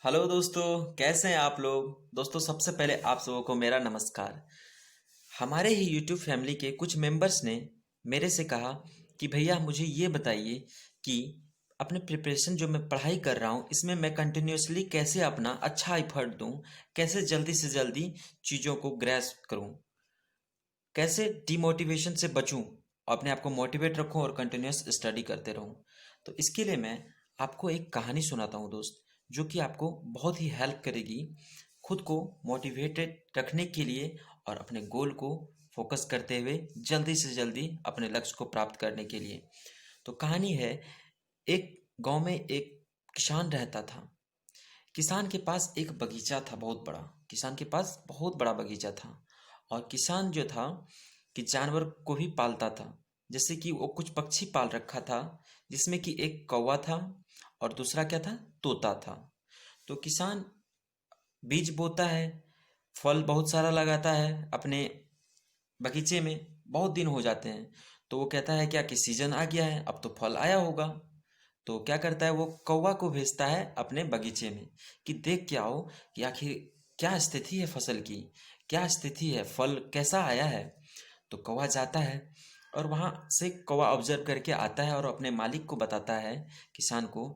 Hello दोस्तों, कैसे हैं आप लोग। दोस्तों, सबसे पहले आप सबों को मेरा नमस्कार। हमारे ही यूट्यूब फैमिली के कुछ मेंबर्स ने मेरे से कहा कि भैया मुझे ये बताइए कि अपने प्रिपरेशन जो मैं पढ़ाई कर रहा हूँ इसमें मैं कंटिन्यूअसली कैसे अपना अच्छा एफर्ट दूँ, कैसे जल्दी से जल्दी चीज़ों को ग्रैस्प करूँ, कैसे डिमोटिवेशन से बचूं, अपने आप को मोटिवेट रखूं और कंटिन्यूस स्टडी करते रहूं। तो इसके लिए मैं आपको एक कहानी सुनाता हूं दोस्त, जो कि आपको बहुत ही हेल्प करेगी खुद को मोटिवेटेड रखने के लिए और अपने गोल को फोकस करते हुए जल्दी से जल्दी अपने लक्ष्य को प्राप्त करने के लिए। तो कहानी है, एक गांव में एक किसान रहता था। किसान के पास एक बगीचा था बहुत बड़ा। किसान के पास बहुत बड़ा बगीचा था और किसान जो था कि जानवर को भी पालता था। जैसे कि वो कुछ पक्षी पाल रखा था, जिसमें कि एक कौवा था और दूसरा क्या था, तोता था। तो किसान बीज बोता है, फल बहुत सारा लगाता है अपने बगीचे में। बहुत दिन हो जाते हैं तो वो कहता है क्या कि सीजन आ गया है, अब तो फल आया होगा। तो क्या करता है, वो कौवा को भेजता है अपने बगीचे में कि देख के आओ कि आखिर क्या स्थिति है फसल की, क्या स्थिति है, फल कैसा आया है। तो कौवा जाता है और वहां से कौवा ऑब्जर्व करके आता है और अपने मालिक को बताता है, किसान को,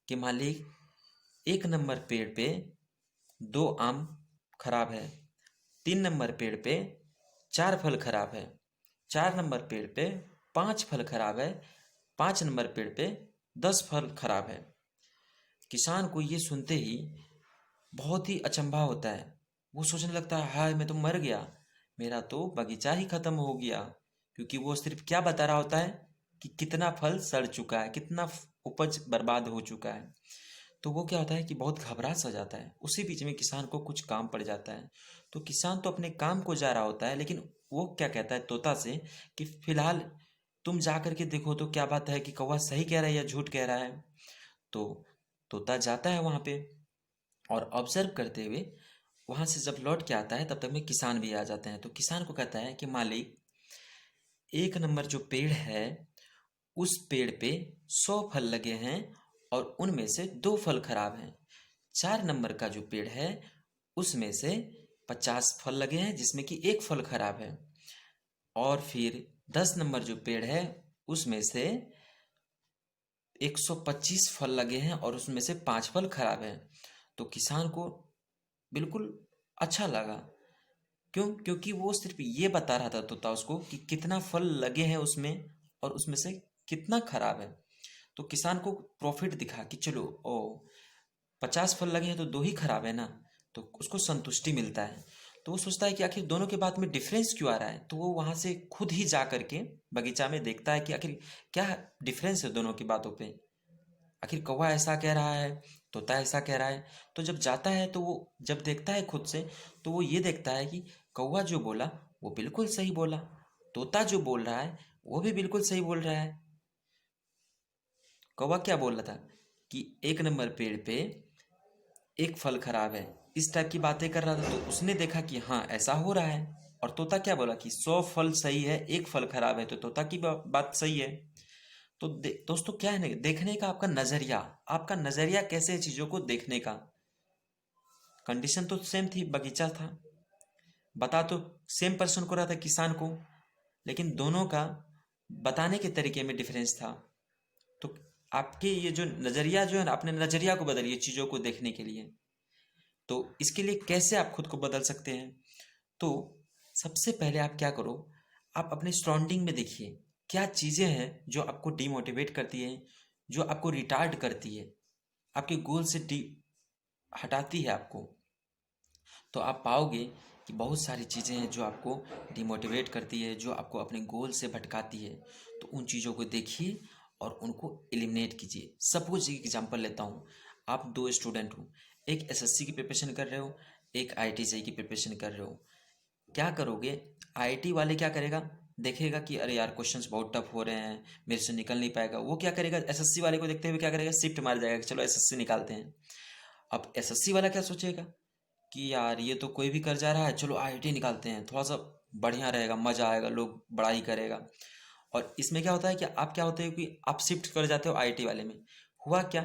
कि मालिक, एक नंबर पेड़ पे दो आम खराब है, 3 नंबर पेड़ पे 4 फल खराब है, 4 नंबर पेड़ पे 5 फल खराब है, 5 नंबर पेड़ पे 10 फल खराब है। किसान को ये सुनते ही बहुत ही अचंभा होता है। वो सोचने लगता है, हाय मैं तो मर गया, मेरा तो बगीचा ही खत्म हो गया। क्योंकि वो सिर्फ क्या बता रहा होता है कि कितना फल सड़ चुका है, कितना उपज बर्बाद हो चुका है। तो वो क्या होता है कि बहुत घबरा सा जाता है। उसी बीच में किसान को कुछ काम पड़ जाता है। तो किसान तो अपने काम को जा रहा होता है, लेकिन वो क्या कहता है तोता से कि फिलहाल तुम जा करके देखो तो क्या बात है कि कौवा सही कह रहा है या झूठ कह रहा है। तो तोता जाता है वहां पे और ऑब्जर्व करते हुए वहां से जब लौट के आता है तब तक में किसान भी आ जाते हैं। तो किसान को कहता है कि मालिक, 1 नंबर जो पेड़ है उस पेड़ पे 100 फल लगे हैं और उनमें से 2 फल खराब हैं। 4 नंबर का जो पेड़ है उसमें से 50 फल लगे हैं जिसमें कि 1 फल खराब है। और फिर 10 नंबर जो पेड़ है उसमें से 125 फल लगे हैं और उसमें से 5 फल खराब हैं। तो किसान को बिल्कुल अच्छा लगा। क्यों? क्योंकि वो सिर्फ ये बता रहा था तोता उसको कि कितना फल लगे हैं उसमें और उसमें से कितना खराब है। तो किसान को प्रॉफिट दिखा कि चलो, ओ 50 फल लगे हैं तो दो ही खराब है ना। तो उसको संतुष्टि मिलता है। तो वो सोचता है कि आखिर दोनों के बात में डिफरेंस क्यों आ रहा है। तो वो वहां से खुद ही जा करके बगीचा में देखता है कि आखिर क्या डिफरेंस है दोनों की बातों पे। आखिर कौवा ऐसा कह रहा है, तोता ऐसा कह रहा है। तो जब जाता है तो वो जब देखता है खुद से, तो वो ये देखता है कि कौवा जो बोला वो बिल्कुल सही बोला, तोता जो बोल रहा है वो भी बिल्कुल सही बोल रहा है। कौवा क्या बोल रहा था कि 1 नंबर पेड़ पे 1 फल खराब है, इस टाइप की बातें कर रहा था। तो उसने देखा कि हाँ ऐसा हो रहा है। और तोता क्या बोला कि 100 फल सही है, 1 फल खराब है। तो तोता की बात सही है। तो दोस्तों, क्या है ना, देखने का आपका नजरिया कैसे है चीजों को देखने का। कंडीशन तो सेम थी, बगीचा था, बता तो सेम पर्सन को रहा था, किसान को। लेकिन दोनों का बताने के तरीके में डिफरेंस था। तो आपके ये जो नजरिया जो है ना, अपने नजरिया को बदलिए चीजों को देखने के लिए। तो इसके लिए कैसे आप खुद को बदल सकते हैं? तो सबसे पहले आप क्या करो, आप अपने सराउंडिंग में देखिए क्या चीजें हैं जो आपको डिमोटिवेट करती है, जो आपको रिटार्ड करती है, आपके गोल से डी हटाती है आपको। तो आप पाओगे कि बहुत सारी चीज़ें हैं जो आपको डिमोटिवेट करती है, जो आपको अपने गोल से भटकाती है। तो उन चीज़ों को देखिए और उनको एलिमिनेट कीजिए। सपोज एक एग्जांपल लेता हूँ, आप दो स्टूडेंट हो, एक एसएससी की प्रिपरेशन कर रहे हो, एक आईआईटी जेईई की प्रिपरेशन कर रहे हो। क्या करोगे, आईआईटी वाले क्या करेगा, देखेगा कि अरे यार क्वेश्चंस बहुत टफ हो रहे हैं, मेरे से निकल नहीं पाएगा। वो क्या करेगा, एसएससी वाले को देखते हुए क्या करेगा, शिफ्ट मार जाएगा कि चलो एसएससी निकालते हैं। अब एसएससी वाला क्या सोचेगा कि यार ये तो कोई भी कर जा रहा है, चलो आईआईटी निकालते हैं, थोड़ा सा बढ़िया रहेगा, मजा आएगा, लोग बड़ाई करेगा। और इसमें क्या होता है कि आप क्या होते हैं कि आप शिफ्ट कर जाते हो आईआईटी वाले में। हुआ क्या,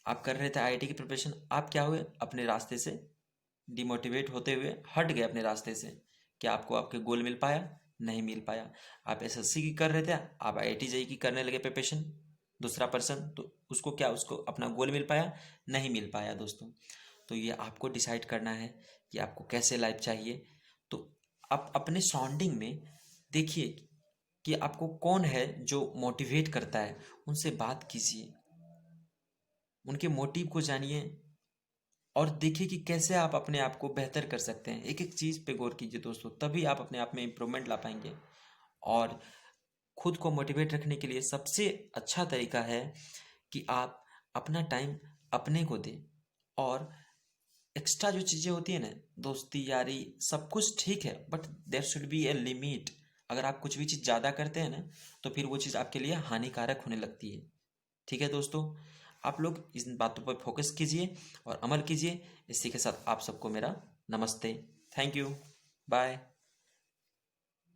आप कर रहे थे आईआईटी की प्रिपरेशन, आप क्या हुए, अपने रास्ते से डिमोटिवेट होते हुए हट गए अपने रास्ते से। क्या आपको आपके गोल मिल पाया? नहीं मिल पाया। आप एसएससी की कर रहे थे, आप आईआईटी जेईई की करने लगे प्रिपरेशन, दूसरा पर्सन, तो उसको क्या, उसको अपना गोल मिल पाया? नहीं मिल पाया दोस्तों। तो ये आपको डिसाइड करना है कि आपको कैसे लाइफ चाहिए। तो आप अपने सराउंडिंग में देखिए कि आपको कौन है जो मोटिवेट करता है, उनसे बात कीजिए, उनके मोटिव को जानिए और देखिए कि कैसे आप अपने आप को बेहतर कर सकते हैं। एक एक चीज़ पे गौर कीजिए दोस्तों, तभी आप अपने आप में इम्प्रूवमेंट ला पाएंगे। और खुद को मोटिवेट रखने के लिए सबसे अच्छा तरीका है कि आप अपना टाइम अपने को दें। और एक्स्ट्रा जो चीज़ें होती है ना, दोस्ती यारी सब कुछ ठीक है, but there should be a limit. अगर आप कुछ भी चीज़ ज़्यादा करते हैं ना, तो फिर वो चीज़ आपके लिए हानिकारक होने लगती है। ठीक है दोस्तों, आप लोग इन बातों पर फोकस कीजिए और अमल कीजिए। इसी के साथ आप सबको मेरा नमस्ते। Thank you. बाय।